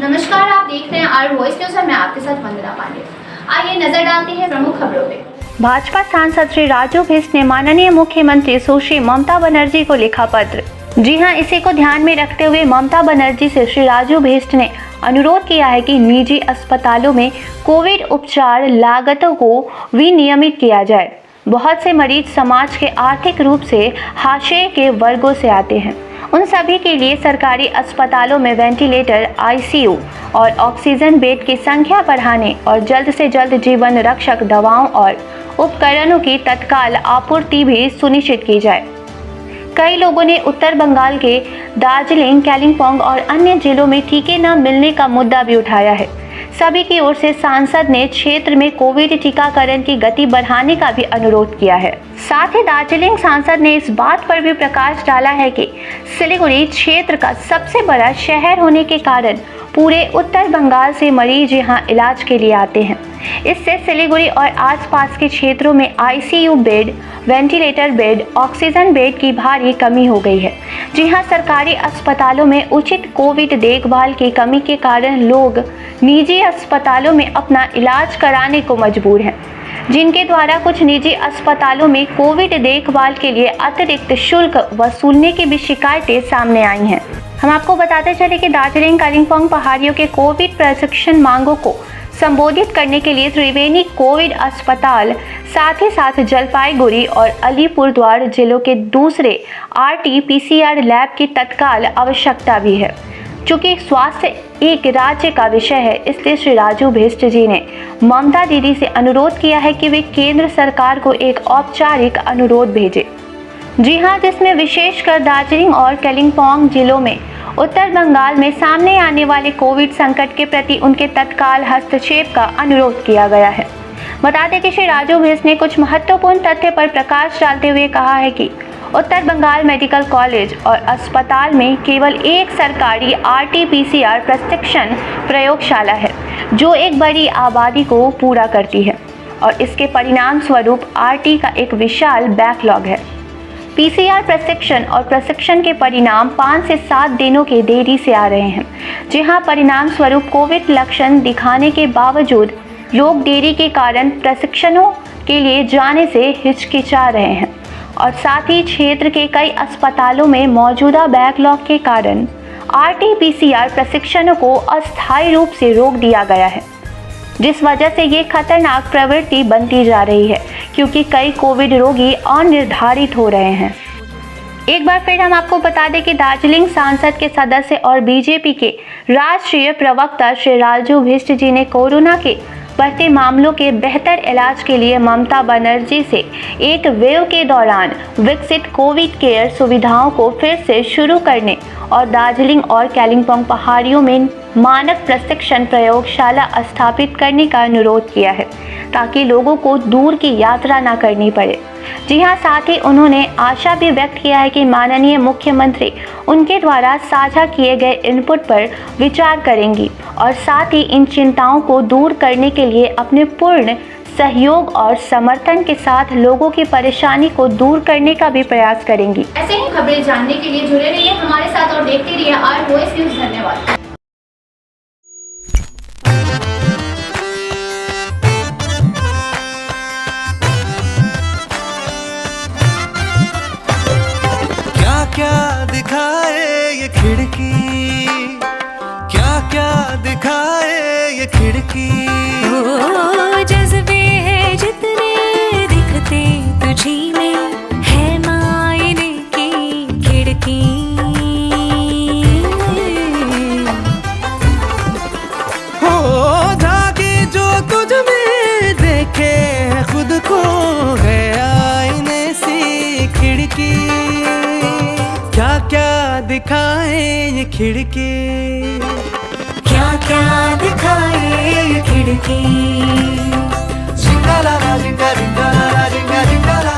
नमस्कार, आप देख रहे हैं आर वॉइस न्यूज और मैं आपके साथ वंदना पांडे। आइए नजर डालते हैं प्रमुख खबरों पे। भाजपा सांसद श्री राजू भिष्ट ने माननीय मुख्यमंत्री सुश्री ममता बनर्जी को लिखा पत्र। जी हां, इसी को ध्यान में रखते हुए ममता बनर्जी से श्री राजू भिष्ट ने अनुरोध किया है कि निजी अस्पतालों में कोविड उपचार लागतों को विनियमित किया जाए। बहुत से मरीज समाज के आर्थिक रूप से हाशिए के वर्गों से आते हैं। उन सभी के लिए सरकारी अस्पतालों में वेंटिलेटर, आईसीयू और ऑक्सीजन बेड की संख्या बढ़ाने और जल्द से जल्द जीवन रक्षक दवाओं और उपकरणों की तत्काल आपूर्ति भी सुनिश्चित की जाए। कई लोगों ने उत्तर बंगाल के दार्जिलिंग, कालिम्पोंग और अन्य जिलों में टीके न मिलने का मुद्दा भी उठाया है। सभी की ओर से सांसद ने क्षेत्र में कोविड टीकाकरण की गति बढ़ाने का भी अनुरोध किया है। साथ ही दार्जिलिंग सांसद ने इस बात पर भी प्रकाश डाला है कि सिलीगुड़ी क्षेत्र का सबसे बड़ा शहर होने के कारण पूरे उत्तर बंगाल से मरीज यहां इलाज के लिए आते हैं। इससे सिलीगुड़ी और आसपास के क्षेत्रों में ICU bed, ventilator bed, oxygen bed की भारी कमी हो गई है। जी हां, सरकारी अस्पतालों में उचित कोविड देखभाल की कमी के कारण लोग निजी अस्पतालों में अपना इलाज कराने को मजबूर हैं, जिनके द्वारा कुछ निजी अस्पतालों में कोविड देखभाल के लिए अतिरिक्त शुल्क वसूलने की भी शिकायतें सामने आई हैं। हम आपको बताते चले कि दार्जिलिंग, कालिम्पोंग पहाड़ियों के कोविड प्रशिक्षण मांगों को संबोधित करने के लिए त्रिवेणी कोविड अस्पताल, साथ ही साथ जलपाईगुड़ी और अलीपुरद्वार जिलों के दूसरे RT-PCR लैब की तत्काल आवश्यकता भी है। चूँकि स्वास्थ्य एक राज्य का विषय है, इसलिए श्री राजू भिष्ट जी ने ममता दीदी से अनुरोध किया है कि वे केंद्र सरकार को एक औपचारिक अनुरोध भेजें। जी हां, जिसमें विशेषकर दार्जिलिंग और कालिम्पोंग जिलों में उत्तर बंगाल में सामने आने वाले कोविड संकट के प्रति उनके तत्काल हस्तक्षेप का अनुरोध किया गया है। बता दें कि श्री राजू भिष्ट ने कुछ महत्वपूर्ण तथ्य पर प्रकाश डालते हुए कहा है कि उत्तर बंगाल मेडिकल कॉलेज और अस्पताल में केवल एक सरकारी RT-PCR प्रशिक्षण प्रयोगशाला है, जो एक बड़ी आबादी को पूरा करती है और इसके परिणाम स्वरूप RT का एक विशाल बैकलॉग है। PCR प्रशिक्षण और प्रशिक्षण के परिणाम 5 से 7 दिनों के देरी से आ रहे हैं। जी हाँ, परिणाम स्वरूप कोविड लक्षण दिखाने के बावजूद लोग देरी के कारण प्रशिक्षणों के लिए जाने से हिचकिचा रहे हैं और साथ ही क्षेत्र के कई अस्पतालों में मौजूदा बैकलॉग के कारण RT-PCR प्रशिक्षणों को अस्थायी रूप से रोक दिया गया है, जिस वजह से ये खतरनाक प्रवृत्ति बनती जा रही है, क्योंकि कई कोविड रोगी अनिर्धारित हो रहे हैं। एक बार फिर हम आपको बता दें कि दार्जिलिंग सांसद के सदस्य और बीजेपी के राष्ट्रीय प्रवक्ता श्री राजू भिष्ट जी ने कोरोना के बढ़ते मामलों के बेहतर इलाज के लिए ममता बनर्जी से एक वेव के दौरान विकसित कोविड केयर सुविधाओं को फिर से शुरू करने और दार्जिलिंग और कालिम्पोंग पहाड़ियों में मानक प्रशिक्षण प्रयोगशाला स्थापित करने का अनुरोध किया है, ताकि लोगों को दूर की यात्रा न करनी पड़े। जी हां, साथ ही उन्होंने आशा भी व्यक्त किया है कि माननीय मुख्यमंत्री उनके द्वारा साझा किए गए इनपुट पर विचार करेंगी और साथ ही इन चिंताओं को दूर करने के लिए अपने पूर्ण सहयोग और समर्थन के साथ लोगों की परेशानी को दूर करने का भी प्रयास करेंगी। ऐसे ही खबरें जानने के लिए जुड़े रहिए हमारे साथ और देखते रहिए आर वॉइस न्यूज। धन्यवाद। क्या दिखाए ये खिड़की, क्या क्या दिखाए ये खिड़की। ओ जज्बे है जितने दिखते तुझी में, है मायने की खिड़की। हो झांकी जो तुझ में देखे है खुद को, है आईने सी खिड़की। क्या क्या दिखाए ये खिड़की, क्या क्या दिखाए ये खिड़की। जिंगा ला जिंगा जिंगा ला जिंगा जिंगा ला।